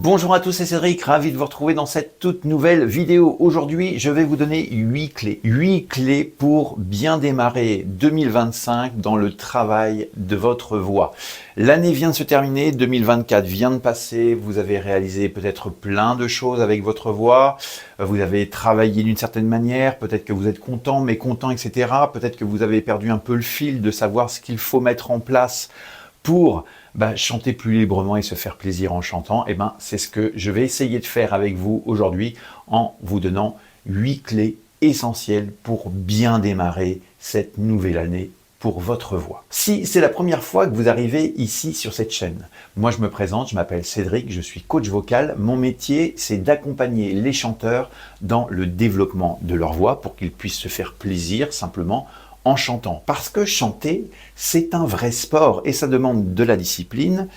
Bonjour à tous, c'est Cédric, ravi de vous retrouver dans cette toute nouvelle vidéo. Aujourd'hui, je vais vous donner 8 clés. 8 clés pour bien démarrer 2025 dans le travail de votre voix. L'année vient de se terminer, 2024 vient de passer, vous avez réalisé peut-être plein de choses avec votre voix, vous avez travaillé d'une certaine manière, peut-être que vous êtes content, mécontent, etc. Peut-être que vous avez perdu un peu le fil de savoir ce qu'il faut mettre en place pour chanter plus librement et se faire plaisir en chantant. Et c'est ce que je vais essayer de faire avec vous aujourd'hui en vous donnant 8 clés essentielles pour bien démarrer cette nouvelle année pour votre voix. Si c'est la première fois que vous arrivez ici sur cette chaîne, moi je me présente, je m'appelle Cédric, je suis coach vocal. Mon métier, c'est d'accompagner les chanteurs dans le développement de leur voix pour qu'ils puissent se faire plaisir simplement en chantant. Parce que chanter, c'est un vrai sport et ça demande de la discipline,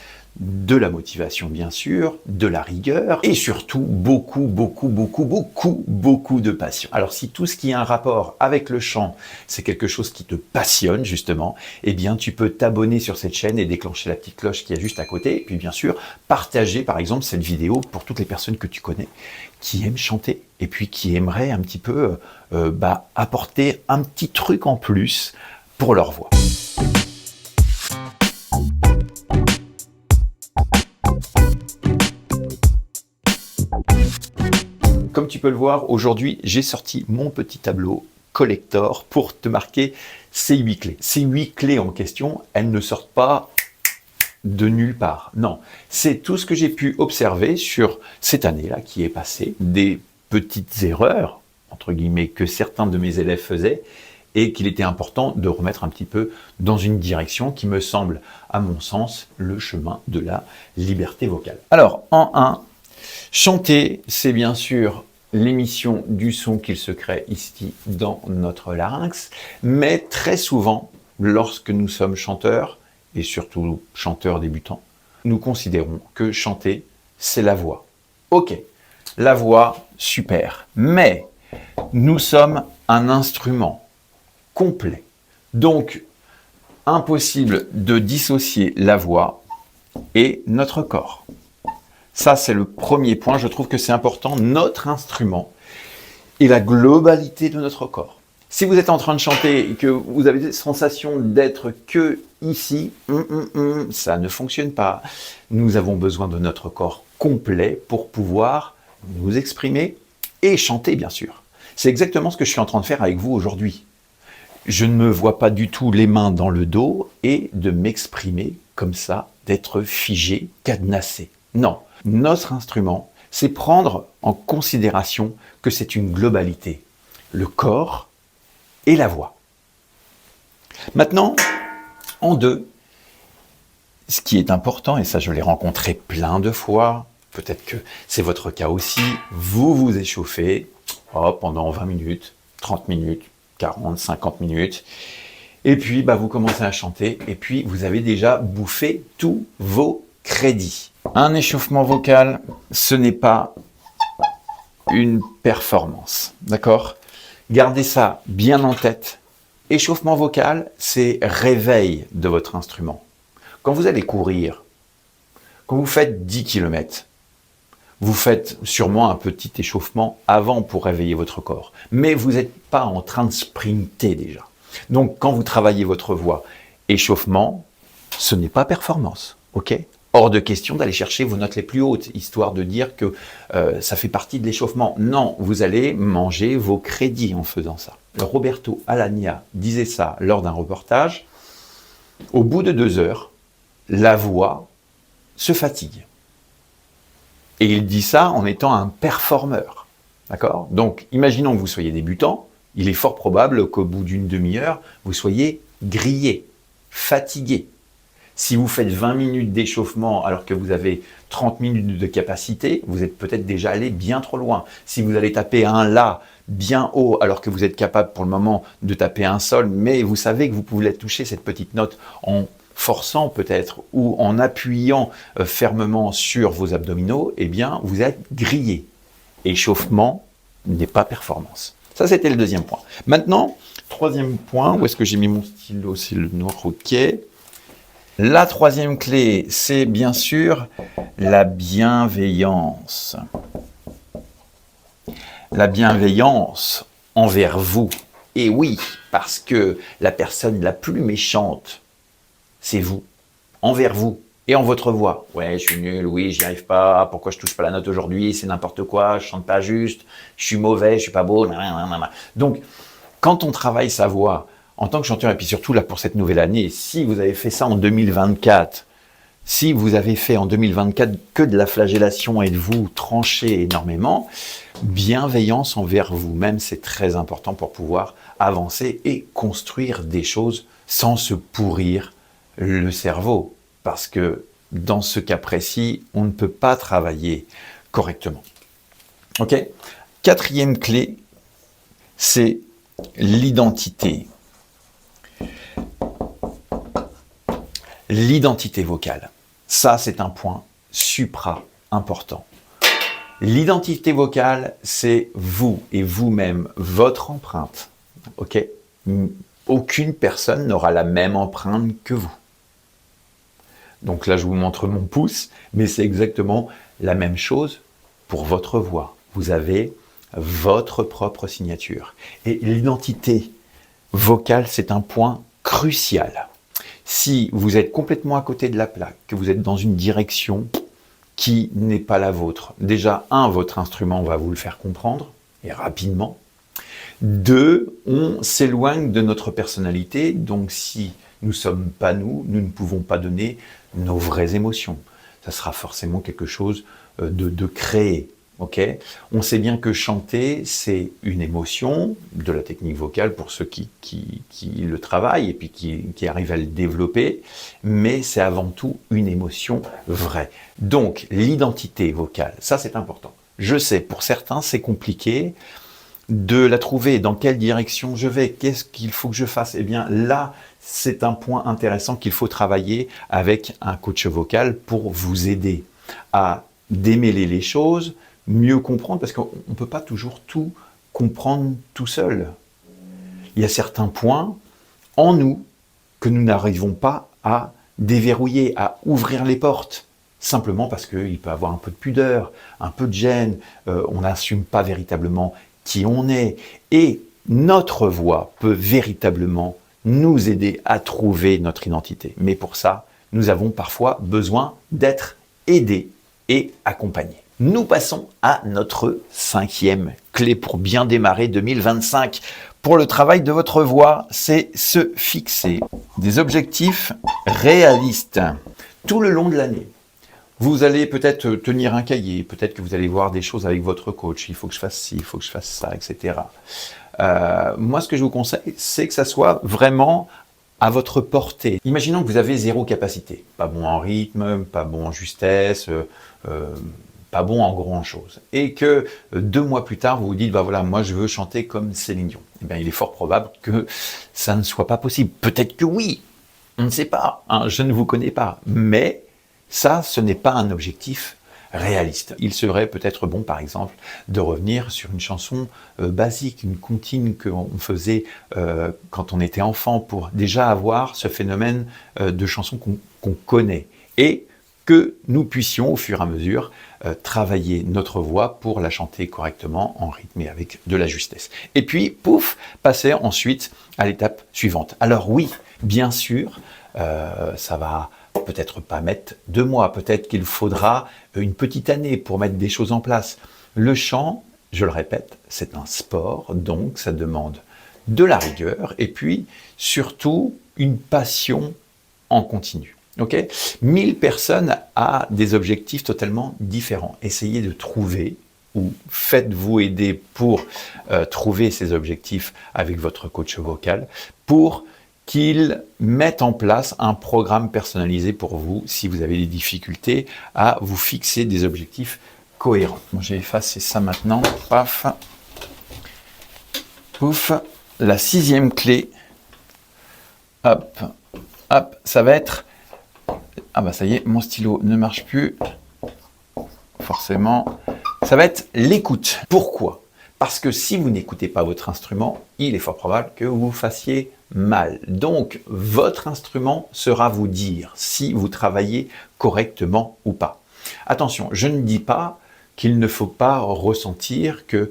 de la motivation bien sûr, de la rigueur et surtout beaucoup de passion. Alors si tout ce qui a un rapport avec le chant, c'est quelque chose qui te passionne justement, eh bien tu peux t'abonner sur cette chaîne et déclencher la petite cloche qui est juste à côté. Et puis bien sûr, partager par exemple cette vidéo pour toutes les personnes que tu connais qui aiment chanter et puis qui aimeraient un petit peu apporter un petit truc en plus pour leur voix. Comme tu peux le voir, aujourd'hui, j'ai sorti mon petit tableau collector pour te marquer ces 8 clés. Ces 8 clés en question, elles ne sortent pas de nulle part. Non, c'est tout ce que j'ai pu observer sur cette année-là qui est passée, des petites erreurs, entre guillemets, que certains de mes élèves faisaient et qu'il était important de remettre un petit peu dans une direction qui me semble, à mon sens, le chemin de la liberté vocale. Alors, en 1, chanter, c'est bien sûr l'émission du son qu'il se crée ici dans notre larynx, mais très souvent, lorsque nous sommes chanteurs, et surtout chanteurs débutants, nous considérons que chanter, c'est la voix. Ok, la voix, super, mais nous sommes un instrument complet. Donc, impossible de dissocier la voix et notre corps. Ça, c'est le premier point. Je trouve que c'est important. Notre instrument et la globalité de notre corps. Si vous êtes en train de chanter et que vous avez la sensation d'être que ici, ça ne fonctionne pas. Nous avons besoin de notre corps complet pour pouvoir nous exprimer et chanter, bien sûr. C'est exactement ce que je suis en train de faire avec vous aujourd'hui. Je ne me vois pas du tout les mains dans le dos et de m'exprimer comme ça, d'être figé, cadenassé. Non. Notre instrument, c'est prendre en considération que c'est une globalité, le corps et la voix. Maintenant, en 2, ce qui est important, et ça je l'ai rencontré plein de fois, peut-être que c'est votre cas aussi, vous vous échauffez pendant 20 minutes, 30 minutes, 40, 50 minutes, et puis vous commencez à chanter, et puis vous avez déjà bouffé tous vos crédits. Un échauffement vocal, ce n'est pas une performance, d'accord? Gardez ça bien en tête. Échauffement vocal, c'est réveil de votre instrument. Quand vous allez courir, quand vous faites 10 km, vous faites sûrement un petit échauffement avant pour réveiller votre corps. Mais vous n'êtes pas en train de sprinter déjà. Donc, quand vous travaillez votre voix, échauffement, ce n'est pas performance, ok? Hors de question d'aller chercher vos notes les plus hautes, histoire de dire que ça fait partie de l'échauffement. Non, vous allez manger vos crédits en faisant ça. Roberto Alagna disait ça lors d'un reportage. Au bout de 2 heures, la voix se fatigue. Et il dit ça en étant un performeur. D'accord? Donc, imaginons que vous soyez débutant. Il est fort probable qu'au bout d'une demi-heure, vous soyez grillé, fatigué. Si vous faites 20 minutes d'échauffement alors que vous avez 30 minutes de capacité, vous êtes peut-être déjà allé bien trop loin. Si vous allez taper un La bien haut alors que vous êtes capable pour le moment de taper un Sol, mais vous savez que vous pouvez toucher cette petite note en forçant peut-être ou en appuyant fermement sur vos abdominaux, eh bien vous êtes grillé. Échauffement n'est pas performance. Ça, c'était le deuxième point. Maintenant, troisième point, où est-ce que j'ai mis mon stylo? C'est le noir, ok. La troisième clé, c'est bien sûr la bienveillance. La bienveillance envers vous. Et oui, parce que la personne la plus méchante, c'est vous, envers vous et en votre voix. Ouais, je suis nul, oui, j'y arrive pas, pourquoi je touche pas la note aujourd'hui, c'est n'importe quoi, je chante pas juste, je suis mauvais, je suis pas beau, nanana. Donc, quand on travaille sa voix en tant que chanteur, et puis surtout là pour cette nouvelle année, si vous avez fait ça en 2024, si vous avez fait en 2024 que de la flagellation et de vous trancher énormément, bienveillance envers vous-même, c'est très important pour pouvoir avancer et construire des choses sans se pourrir le cerveau. Parce que dans ce cas précis, on ne peut pas travailler correctement. Ok ? Quatrième clé, c'est l'identité. L'identité vocale. Ça, c'est un point supra important. L'identité vocale, c'est vous et vous-même, votre empreinte. Ok ? Aucune personne n'aura la même empreinte que vous. Donc là, je vous montre mon pouce, mais c'est exactement la même chose pour votre voix. Vous avez votre propre signature. Et l'identité vocale, c'est un point crucial. Si vous êtes complètement à côté de la plaque, que vous êtes dans une direction qui n'est pas la vôtre, déjà, votre instrument va vous le faire comprendre, et rapidement. 2, on s'éloigne de notre personnalité, donc si nous ne sommes pas nous, nous ne pouvons pas donner nos vraies émotions. Ça sera forcément quelque chose de créé. Okay, on sait bien que chanter, c'est une émotion, de la technique vocale pour ceux qui le travaillent et puis qui arrivent à le développer, mais c'est avant tout une émotion vraie. Donc, l'identité vocale, ça c'est important. Je sais, pour certains, c'est compliqué de la trouver, dans quelle direction je vais, qu'est-ce qu'il faut que je fasse. Eh bien là, c'est un point intéressant qu'il faut travailler avec un coach vocal pour vous aider à démêler les choses, mieux comprendre, parce qu'on ne peut pas toujours tout comprendre tout seul. Il y a certains points en nous que nous n'arrivons pas à déverrouiller, à ouvrir les portes, simplement parce qu'il peut y avoir un peu de pudeur, un peu de gêne, on n'assume pas véritablement qui on est, et notre voix peut véritablement nous aider à trouver notre identité. Mais pour ça, nous avons parfois besoin d'être aidés et accompagnés. Nous passons à notre 5e clé pour bien démarrer 2025. Pour le travail de votre voix, c'est se fixer des objectifs réalistes tout le long de l'année. Vous allez peut-être tenir un cahier, peut-être que vous allez voir des choses avec votre coach, il faut que je fasse ci, il faut que je fasse ça, etc. Moi, ce que je vous conseille, c'est que ça soit vraiment à votre portée. Imaginons que vous avez 0 capacité, pas bon en rythme, pas bon en justesse, pas bon en grand-chose. Et que 2 mois plus tard, vous vous dites, bah voilà, moi je veux chanter comme Céline Dion. Eh bien, il est fort probable que ça ne soit pas possible. Peut-être que oui, on ne sait pas, hein, je ne vous connais pas. Mais ça, ce n'est pas un objectif réaliste. Il serait peut-être bon, par exemple, de revenir sur une chanson basique, une comptine qu'on faisait quand on était enfant, pour déjà avoir ce phénomène de chansons qu'on connaît. Et que nous puissions, au fur et à mesure, travailler notre voix pour la chanter correctement, en rythme et avec de la justesse. Et puis, pouf, passer ensuite à l'étape suivante. Alors oui, bien sûr, ça va peut-être pas mettre 2 mois, peut-être qu'il faudra une petite année pour mettre des choses en place. Le chant, je le répète, c'est un sport, donc ça demande de la rigueur et puis surtout une passion en continu. Okay, 1000 personnes ont des objectifs totalement différents. Essayez de trouver ou faites-vous aider pour trouver ces objectifs avec votre coach vocal pour qu'il mette en place un programme personnalisé pour vous si vous avez des difficultés à vous fixer des objectifs cohérents. Bon, j'ai effacé ça maintenant. Paf. Pouf. La 6e clé. Hop. Hop. Ça va être... Ah bah ça y est, mon stylo ne marche plus. Forcément. Ça va être l'écoute. Pourquoi ? Parce que si vous n'écoutez pas votre instrument, il est fort probable que vous fassiez mal. Donc, votre instrument sera vous dire si vous travaillez correctement ou pas. Attention, je ne dis pas qu'il ne faut pas ressentir qu'il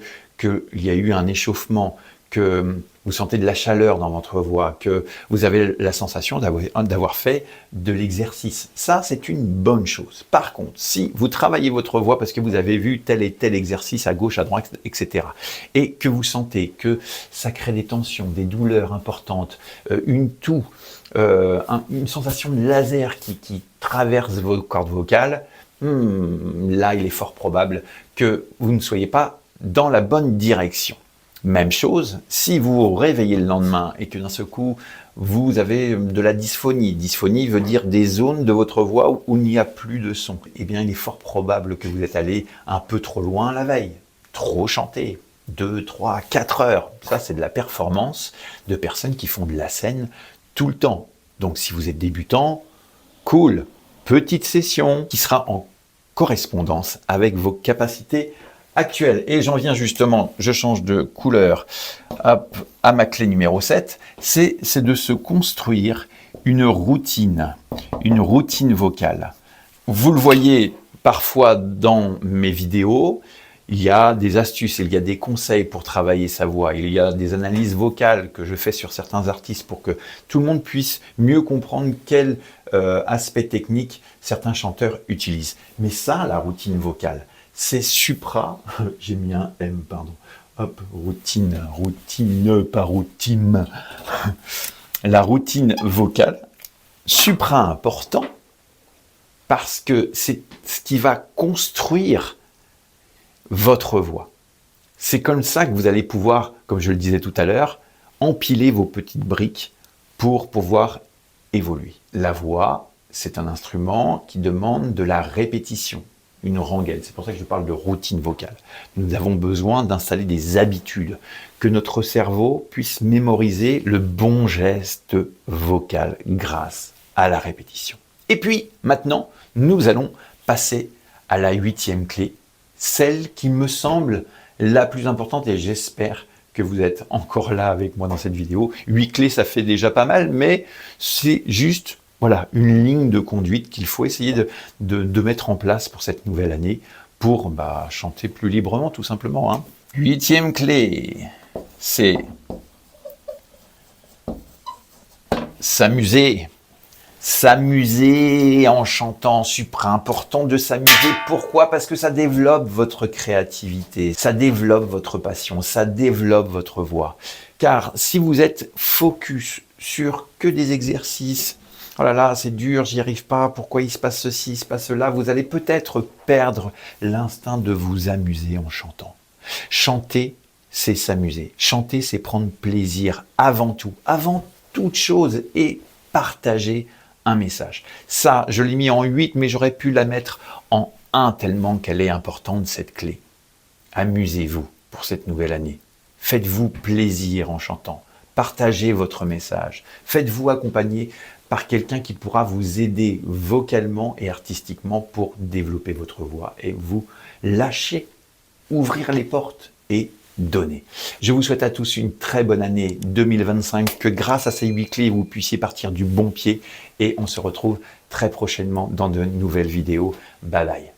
y a eu un échauffement, que vous sentez de la chaleur dans votre voix, que vous avez la sensation d'avoir fait de l'exercice. Ça, c'est une bonne chose. Par contre, si vous travaillez votre voix parce que vous avez vu tel et tel exercice à gauche, à droite, etc., et que vous sentez que ça crée des tensions, des douleurs importantes, une toux, une sensation de laser qui traverse vos cordes vocales, là, il est fort probable que vous ne soyez pas dans la bonne direction. Même chose, si vous vous réveillez le lendemain et que d'un seul coup, vous avez de la dysphonie. Dysphonie veut dire des zones de votre voix où il n'y a plus de son. Eh bien, il est fort probable que vous êtes allé un peu trop loin la veille. Trop chanté. 2, 3, 4 heures. Ça, c'est de la performance de personnes qui font de la scène tout le temps. Donc, si vous êtes débutant, cool. Petite session qui sera en correspondance avec vos capacités actuelles. Et j'en viens justement, je change de couleur, hop, à ma clé numéro 7, c'est de se construire une routine vocale. Vous le voyez parfois dans mes vidéos, il y a des astuces, il y a des conseils pour travailler sa voix, il y a des analyses vocales que je fais sur certains artistes pour que tout le monde puisse mieux comprendre quel aspect technique certains chanteurs utilisent. Mais ça, la routine vocale, c'est supra, j'ai mis un M, pardon, hop, routine, pas routine, la routine vocale, supra important, parce que c'est ce qui va construire votre voix. C'est comme ça que vous allez pouvoir, comme je le disais tout à l'heure, empiler vos petites briques pour pouvoir évoluer. La voix, c'est un instrument qui demande de la répétition, une rengaine. C'est pour ça que je parle de routine vocale. Nous avons besoin d'installer des habitudes, que notre cerveau puisse mémoriser le bon geste vocal grâce à la répétition. Et puis, maintenant, nous allons passer à la 8e clé, celle qui me semble la plus importante, et j'espère que vous êtes encore là avec moi dans cette vidéo. 8 clés, ça fait déjà pas mal, mais c'est juste voilà, une ligne de conduite qu'il faut essayer de mettre en place pour cette nouvelle année, pour chanter plus librement, tout simplement. Hein. 8e clé, c'est s'amuser. S'amuser en chantant, super important de s'amuser. Pourquoi? Parce que ça développe votre créativité, ça développe votre passion, ça développe votre voix. Car si vous êtes focus sur que des exercices, oh là là, c'est dur, j'y arrive pas, pourquoi il se passe ceci, il se passe cela, vous allez peut-être perdre l'instinct de vous amuser en chantant. Chanter, c'est s'amuser. Chanter, c'est prendre plaisir avant toute chose, et partager un message. Ça, je l'ai mis en 8, mais j'aurais pu la mettre en 1 tellement qu'elle est importante, cette clé. Amusez-vous pour cette nouvelle année. Faites-vous plaisir en chantant. Partagez votre message. Faites-vous accompagner par quelqu'un qui pourra vous aider vocalement et artistiquement pour développer votre voix et vous lâcher, ouvrir les portes et donner. Je vous souhaite à tous une très bonne année 2025, que grâce à ces 8 clés, vous puissiez partir du bon pied, et on se retrouve très prochainement dans de nouvelles vidéos. Bye bye.